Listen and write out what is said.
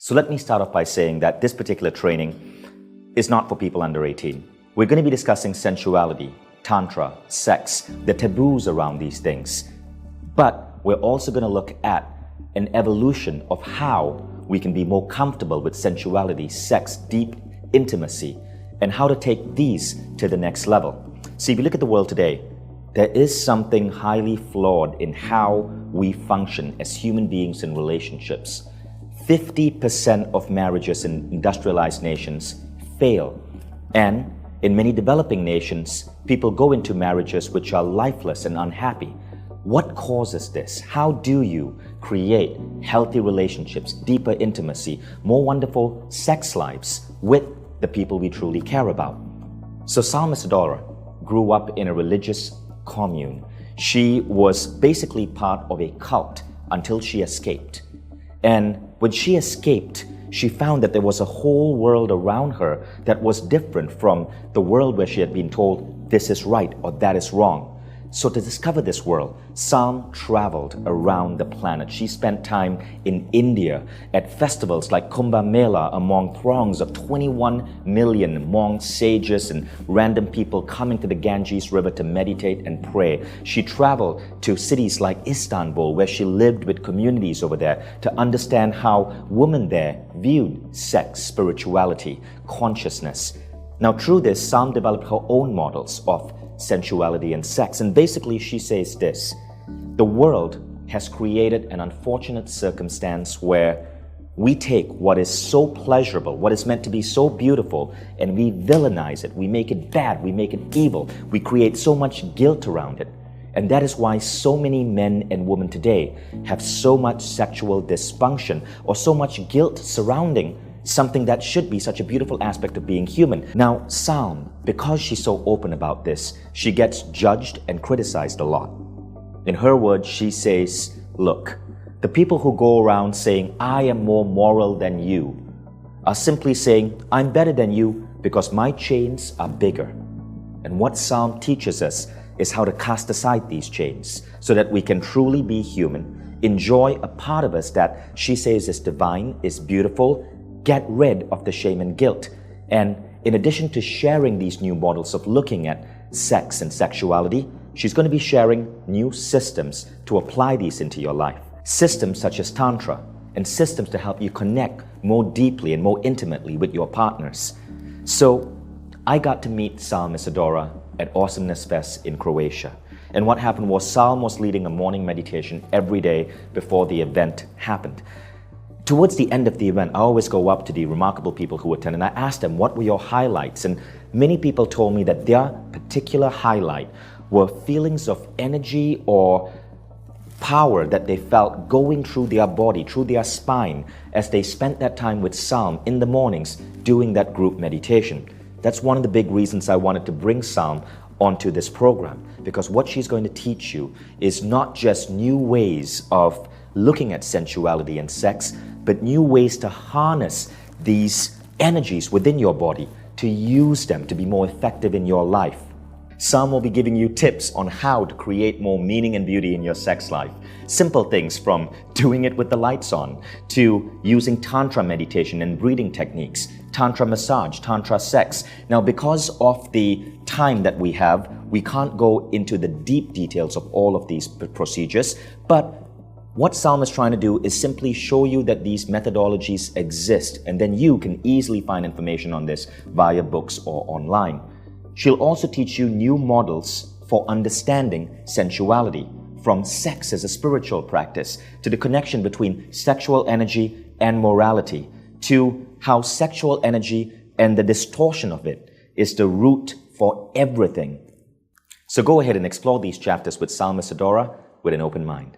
So let me start off by saying that this particular training is not for people under 18. We're going to be discussing sensuality, tantra, sex, the taboos around these things. But we're also going to look at an evolution of how we can be more comfortable with sensuality, sex, deep intimacy, and how to take these to the next level. See, if you look at the world today, there is something highly flawed in how we function as human beings in relationships. 50% of marriages in industrialized nations fail. And in many developing nations, people go into marriages which are lifeless and unhappy. What causes this? How do you create healthy relationships, deeper intimacy, more wonderful sex lives with the people we truly care about? So Salma Isadora grew up in a religious commune. She was basically part of a cult until she escaped. And when she escaped, she found that there was a whole world around her that was different from the world where she had been told this is right or that is wrong. So to discover this world, Sam traveled around the planet. She spent time in India at festivals like Kumbh Mela among throngs of 21 million monks, sages, and random people coming to the Ganges River to meditate and pray. She traveled to cities like Istanbul, where she lived with communities over there to understand how women there viewed sex, spirituality, consciousness. Now, through this, Sam developed her own models of sensuality and sex. And basically she says this: the world has created an unfortunate circumstance where we take what is so pleasurable, what is meant to be so beautiful, and we villainize it. We make it bad. We make it evil. We create so much guilt around it. And that is why so many men and women today have so much sexual dysfunction or so much guilt surrounding something that should be such a beautiful aspect of being human. Now, Salm, because she's so open about this, she gets judged and criticized a lot. In her words, she says, look, the people who go around saying, I am more moral than you, are simply saying, I'm better than you because my chains are bigger. And what Salm teaches us is how to cast aside these chains so that we can truly be human, enjoy a part of us that she says is divine, is beautiful, get rid of the shame and guilt. And in addition to sharing these new models of looking at sex and sexuality, she's going to be sharing new systems to apply these into your life. Systems such as Tantra, and systems to help you connect more deeply and more intimately with your partners. So I got to meet Salma Isadora at Awesomeness Fest in Croatia. And what happened was Salma was leading a morning meditation every day before the event happened. Towards the end of the event, I always go up to the remarkable people who attend and I ask them, what were your highlights? And many people told me that their particular highlight were feelings of energy or power that they felt going through their body, through their spine, as they spent that time with Salm in the mornings doing that group meditation. That's one of the big reasons I wanted to bring Salm onto this program, because what she's going to teach you is not just new ways of looking at sensuality and sex, but new ways to harness these energies within your body, to use them to be more effective in your life. Sam will be giving you tips on how to create more meaning and beauty in your sex life. Simple things from doing it with the lights on, to using Tantra meditation and breathing techniques, Tantra massage, Tantra sex. Now, because of the time that we have, we can't go into the deep details of all of these procedures, but what Salma is trying to do is simply show you that these methodologies exist, and then you can easily find information on this via books or online. She'll also teach you new models for understanding sensuality, from sex as a spiritual practice, to the connection between sexual energy and morality, to how sexual energy and the distortion of it is the root for everything. So go ahead and explore these chapters with Salma Isadora with an open mind.